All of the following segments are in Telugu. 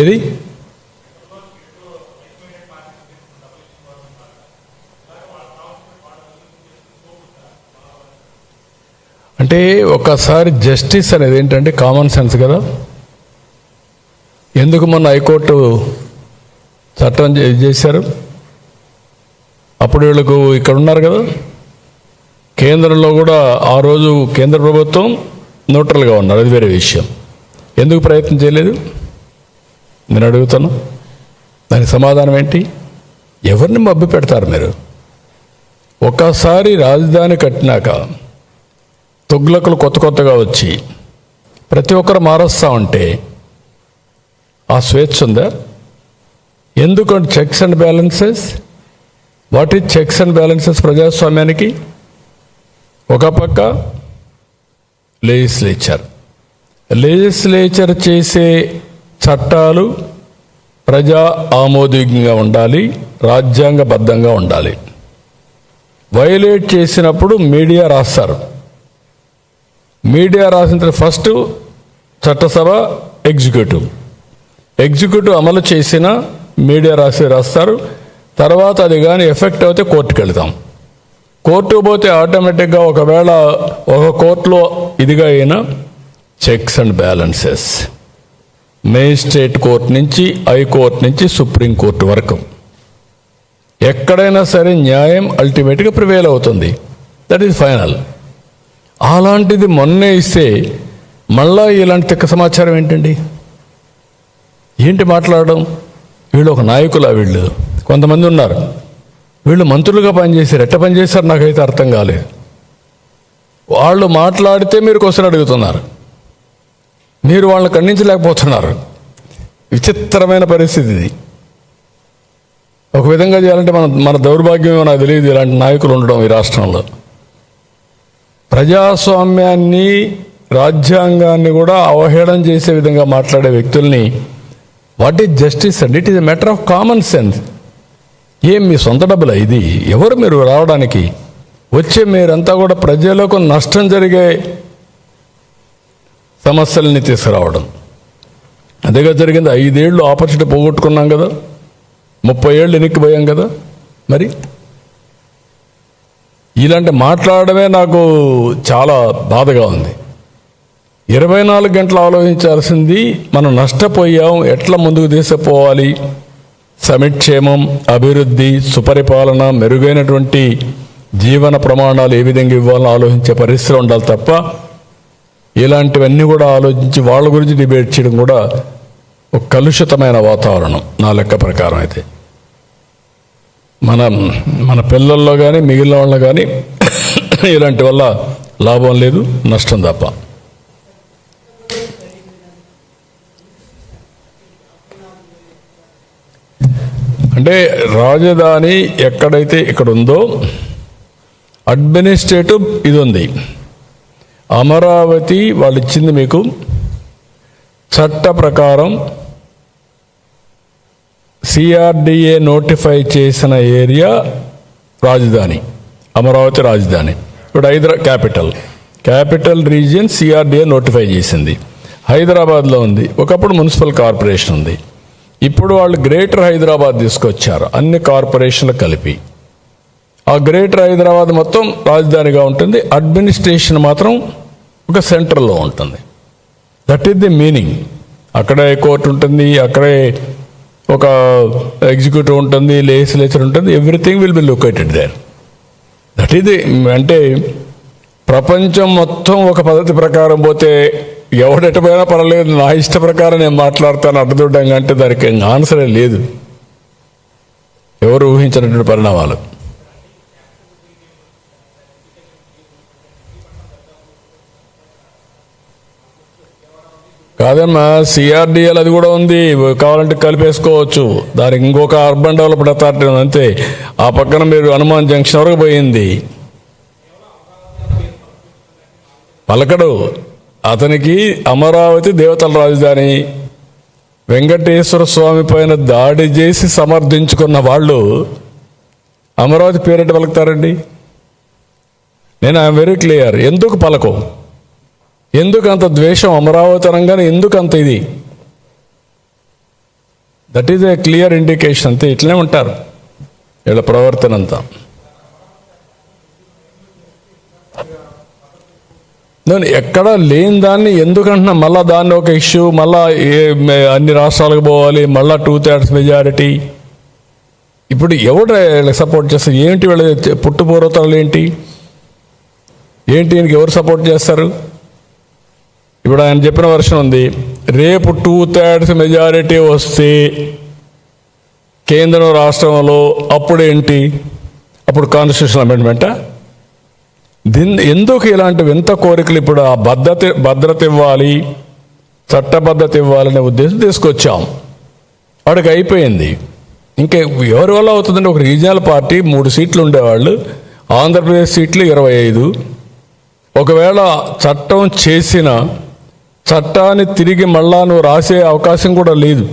ఏది అంటే ఒకసారి జస్టిస్ అనేది ఏంటంటే కామన్ సెన్స్ కదా. ఎందుకు మొన్న హైకోర్టు చట్టం చేశారు? అప్పుడు వీళ్ళకు ఇక్కడ ఉన్నారు కదా, కేంద్రంలో కూడా ఆ రోజు కేంద్ర ప్రభుత్వం న్యూట్రల్గా ఉన్నారు, అది వేరే విషయం. ఎందుకు ప్రయత్నం చేయలేదు నేను అడుగుతాను. దానికి సమాధానం ఏంటి? ఎవరిని మభ్య పెడతారు మీరు? ఒకసారి రాజధాని కట్టినాక తుగ్లకులు కొత్తగా వచ్చి ప్రతి ఒక్కరు మారుస్తూ ఉంటే ఆ స్వేచ్ఛ ఉందా? ఎందుకంటే checks and balances. What is checks and balances ప్రజాస్వామ్యానికి? ఒక పక్క లెజిస్లేచర్ చేసే చట్టాలు ప్రజా ఆమోదయోగ్యంగా ఉండాలి, రాజ్యాంగబద్ధంగా ఉండాలి. వైలేట్ చేసినప్పుడు మీడియా రాస్తారు. మీడియా రాసిన తర్వాత ఫస్ట్ చట్టసభ, ఎగ్జిక్యూటివ్ అమలు చేసిన మీడియా రాస్తారు. తర్వాత అది కానీ ఎఫెక్ట్ అయితే కోర్టుకు వెళ్తాం. కోర్టుకు పోతే ఆటోమేటిక్గా ఒకవేళ ఒక కోర్టులో ఇదిగా అయినా checks and balances, magistrate court నుంచి హైకోర్టు నుంచి సుప్రీంకోర్టు వరకు ఎక్కడైనా సరే న్యాయం అల్టిమేట్గా ప్రివేల్ అవుతుంది. That is final. అలాంటిది మొన్నే ఇస్తే మళ్ళా ఇలాంటి తిక్క సమాచారం ఏంటండి? ఏంటి మాట్లాడడం? వీళ్ళు ఒక నాయకులా? వీళ్ళు కొంతమంది ఉన్నారు, వీళ్ళు మంత్రులుగా పనిచేశారు. ఎట్ట పనిచేశారు నాకైతే అర్థం కాలేదు. వాళ్ళు మాట్లాడితే మీరు క్వశ్చన్ అడుగుతున్నారు, మీరు వాళ్ళని ఖండించలేకపోతున్నారు. విచిత్రమైన పరిస్థితి ఇది. ఒక విధంగా చేయాలంటే మన దౌర్భాగ్యమేమో నాకు తెలియదు ఇలాంటి నాయకులు ఉండడం ఈ రాష్ట్రంలో. ప్రజాస్వామ్యాన్ని, రాజ్యాంగాన్ని కూడా అవహేళన చేసే విధంగా మాట్లాడే వ్యక్తుల్ని what is justice and it is a matter of common sense. ఏం మీ సొంత డబ్బులా ఇది? ఎవరు మీరు రావడానికి? వచ్చే మీరంతా కూడా ప్రజలకు నష్టం జరిగే సమస్యల్ని తీసుకురావడం. అదేగా జరిగింది. 5 ఏళ్ళు ఆపర్చునిటీ పోగొట్టుకున్నాం కదా, 30 ఏళ్ళు వెనక్కిపోయాం కదా. మరి ఇలాంటి మాట్లాడమే నాకు చాలా బాధగా ఉంది. 24 గంటలు ఆలోచించాల్సింది మనం నష్టపోయాం, ఎట్లా ముందుకు తీసుకుపోవాలి, సమిక్షేమం, అభివృద్ధి, సుపరిపాలన, మెరుగైనటువంటి జీవన ప్రమాణాలు ఏ విధంగా ఇవ్వాలని ఆలోచించే పరిస్థితులు ఉండాలి తప్ప ఇలాంటివన్నీ కూడా ఆలోచించి వాళ్ళ గురించి డిబేట్ చేయడం కూడా ఒక కలుషితమైన వాతావరణం నా లెక్క ప్రకారం. అయితే మన పిల్లల్లో కానీ మిగిలిన వాళ్ళలో కానీ ఇలాంటి వల్ల లాభం లేదు, నష్టం తప్ప. అంటే రాజధాని ఎక్కడైతే ఇక్కడ ఉందో అడ్మినిస్ట్రేటివ్ ఇది ఉంది. అమరావతి వాళ్ళు ఇచ్చింది మీకు చట్ట ప్రకారం సిఆర్డిఏ నోటిఫై చేసిన ఏరియా రాజధాని, అమరావతి రాజధాని. ఇప్పుడు క్యాపిటల్ రీజియన్ సిఆర్డిఏ నోటిఫై చేసింది, హైదరాబాద్లో ఉంది. ఒకప్పుడు మున్సిపల్ కార్పొరేషన్ ఉంది. ఇప్పుడు వాళ్ళు గ్రేటర్ హైదరాబాద్ తీసుకొచ్చారు, అన్ని కార్పొరేషన్లు కలిపి. ఆ గ్రేటర్ హైదరాబాద్ మొత్తం రాజధానిగా ఉంటుంది, అడ్మినిస్ట్రేషన్ మాత్రం ఒక సెంటర్లో ఉంటుంది. That is the meaning. అక్కడే కోర్టు ఉంటుంది, అక్కడే ఒక ఎగ్జిక్యూటివ్ ఉంటుంది, లెజిస్లేచర్ ఉంటుంది, everything will be located there. That is the. అంటే ప్రపంచం మొత్తం ఒక పద్ధతి ప్రకారం పోతే ఎవడెటపోయినా పర్వాలేదు, నా ఇష్ట ప్రకారం నేను మాట్లాడతాను అడ్డుదొడ్డంగా అంటే దానికి ఆన్సరే లేదు. ఎవరు ఊహించినటువంటి పరిణామాలు. కాదమ్మా, సిఆర్డిఎల్ అది కూడా ఉంది, కావాలంటే కలిపేసుకోవచ్చు. దానికి ఇంకొక అర్బన్ డెవలప్మెంట్ అథారిటీ ఉంది అంతే. ఆ పక్కన మీరు హనుమాన్ జంక్షన్ వరకు పోయింది. పలకడు అతనికి. అమరావతి దేవతల రాజధాని. వెంకటేశ్వర స్వామి పైన దాడి చేసి సమర్థించుకున్న వాళ్ళు అమరావతి పేరెట్ పలుకుతారండి? నేను ఐఎమ్ వెరీ క్లియర్. ఎందుకు పలకో? ఎందుకు అంత ద్వేషం? అమరావతి అనగానే ఎందుకు అంత ఇది? That is a clear indication. అంతే, ఇట్లనే ఉంటారు వీళ్ళ ప్రవర్తన అంతా. నేను ఎక్కడా లేని దాన్ని ఎందుకంటున్నా, మళ్ళీ దాన్ని ఒక ఇష్యూ, మళ్ళా అన్ని రాష్ట్రాలకు పోవాలి, మళ్ళా 2/3 మెజారిటీ. ఇప్పుడు ఎవరు వీళ్ళకి సపోర్ట్ చేస్తారు? ఏంటి వీళ్ళ పుట్టుపూర్వతలు ఏంటి? ఈయనకి ఎవరు సపోర్ట్ చేస్తారు? ఇప్పుడు ఆయన చెప్పిన వర్షన్ ఉంది, రేపు 2/3 మెజారిటీ వస్తే కేంద్రం రాష్ట్రంలో అప్పుడేంటి? అప్పుడు కాన్స్టిట్యూషన్ అమెండ్మెంటా? ఎందుకు ఇలాంటి వింత కోరికలు? ఇప్పుడు ఆ భద్రత ఇవ్వాలి, చట్టబద్ధత ఇవ్వాలనే ఉద్దేశం తీసుకొచ్చాం. వాడికి అయిపోయింది. ఇంకా ఎవరి వల్ల అవుతుందంటే, ఒక రీజనల్ పార్టీ 3 సీట్లు ఉండేవాళ్ళు, ఆంధ్రప్రదేశ్ సీట్లు 25. ఒకవేళ చట్టం చేసిన చట్టాన్ని తిరిగి మళ్ళా నువ్వు రాసే అవకాశం కూడా లేదు.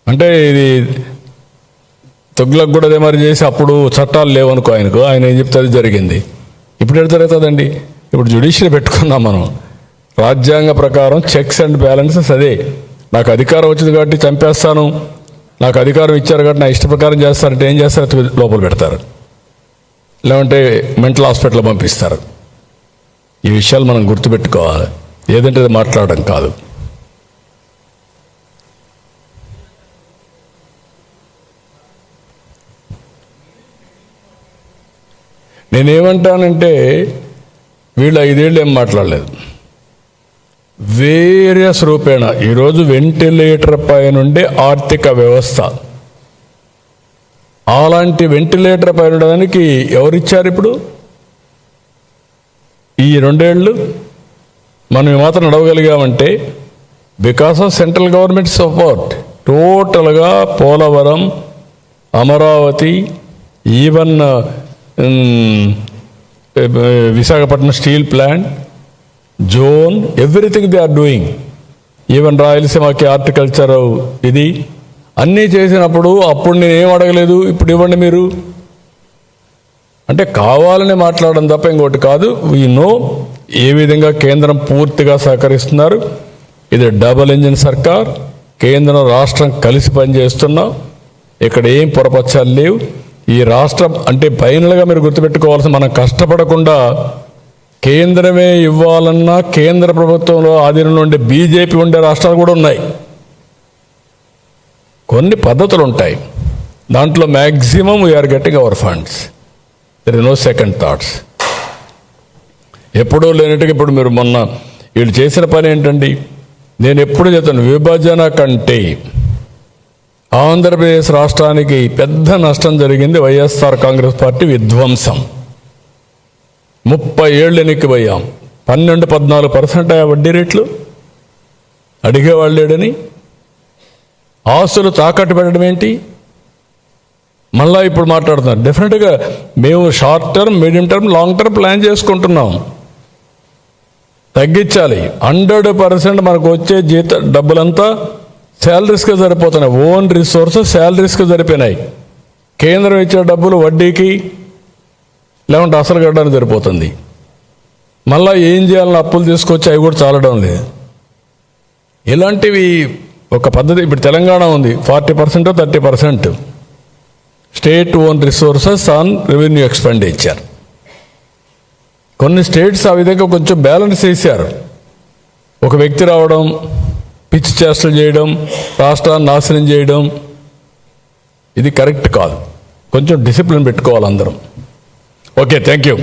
అంటే ఇది తొగ్గులకు కూడా అదే మరి చేసి అప్పుడు చట్టాలు లేవనుకో ఆయనకు, ఆయన ఏం చెప్తే అది జరిగింది. ఇప్పుడు ఎక్కడ జరుగుతుందండి? ఇప్పుడు జ్యుడిషియరీ పెట్టుకున్నాం మనం. రాజ్యాంగ ప్రకారం చెక్స్ అండ్ బ్యాలెన్సెస్ అదే. నాకు అధికారం వచ్చింది కాబట్టి చంపేస్తాను, నాకు అధికారం ఇచ్చారు కాబట్టి నా ఇష్ట ప్రకారం చేస్తారంటే ఏం చేస్తారు? లోపల పెడతారు, లేదంటే మెంటల్ హాస్పిటల్ పంపిస్తారు. ఈ విషయాలు మనం గుర్తుపెట్టుకోవాలి. ఏదంటే అది మాట్లాడడం కాదు. నేనేమంటానంటే, వీళ్ళు 5 ఏళ్ళు ఏం మాట్లాడలేదు. వేరియస్ రూపేణ ఈరోజు వెంటిలేటర్ పై నుండి ఆర్థిక వ్యవస్థ, అలాంటి వెంటిలేటర్ పై ఉండడానికి ఎవరిచ్చారు? ఇప్పుడు ఈ 2 ఏళ్ళు మనం మాత్రం నడవగలిగామంటే because of central government support. టోటల్గా Polavaram, Amaravati, even Visakhapatnam steel plant, zone, everything they are doing. Even రాయలసీమకి హార్టికల్చర్ ఇది అన్నీ చేసినప్పుడు అప్పుడు నేనేం అడగలేదు, ఇప్పుడు ఇవ్వండి మీరు అంటే కావాలని మాట్లాడడం తప్ప ఇంకోటి కాదు. వీ నో ఏ విధంగా కేంద్రం పూర్తిగా సహకరిస్తున్నారు. ఇది డబుల్ ఇంజిన్ సర్కార్, కేంద్రం రాష్ట్రం కలిసి పనిచేస్తున్నాం. ఇక్కడ ఏం పొరపచ్చాలు లేవు. ఈ రాష్ట్రం అంటే ఫైనల్గా మీరు గుర్తుపెట్టుకోవాల్సిన, మనం కష్టపడకుండా కేంద్రమే ఇవ్వాలన్నా కేంద్ర ప్రభుత్వంలో ఆధీనంలో ఉండే బీజేపీ ఉండే రాష్ట్రాలు కూడా ఉన్నాయి. కొన్ని పద్ధతులు ఉంటాయి, దాంట్లో maximum we're getting our funds. There is no second thoughts. ఎప్పుడూ లేనట్టుగా ఇప్పుడు మీరు మొన్న వీళ్ళు చేసిన పని ఏంటండి? నేను ఎప్పుడు చెప్తాను, విభజన కంటే ఆంధ్రప్రదేశ్ రాష్ట్రానికి పెద్ద నష్టం జరిగింది వైఎస్ఆర్ కాంగ్రెస్ పార్టీ విధ్వంసం. 30 ఏళ్ళు ఎన్నికపోయాం. 12-14% వడ్డీ రేట్లు అడిగేవాళ్ళు లేడని, ఆస్తులు తాకట్టు పెట్టడం ఏంటి? మళ్ళా ఇప్పుడు మాట్లాడుతున్నారు. డెఫినెట్గా మేము short term, medium term, long term plan చేసుకుంటున్నాం. తగ్గించాలి. 100% మనకు వచ్చే డబ్బులంతా శాలరీస్కి సరిపోతున్నాయి. Own resources శాలరీస్కి సరిపోయినాయి. కేంద్రం ఇచ్చే డబ్బులు వడ్డీకి లేకుంటే అసలు కట్టడానికి సరిపోతుంది. మళ్ళీ ఏం చేయాలని అప్పులు తీసుకొచ్చి అవి కూడా చాలడం లేదు. ఇలాంటివి ఒక పద్ధతి. ఇప్పుడు తెలంగాణ ఉంది, 40% 30% state own resources on revenue expenditure. కొన్ని స్టేట్స్ ఆ విధంగా కొంచెం బ్యాలెన్స్ చేశారు. ఒక వ్యక్తి రావడం, పిచ్చి చేష్టలు చేయడం, రాష్ట్రాన్ని నాశనం చేయడం, ఇది కరెక్ట్ కాదు. కొంచెం డిసిప్లిన్ పెట్టుకోవాలి అందరం. Okay, thank you.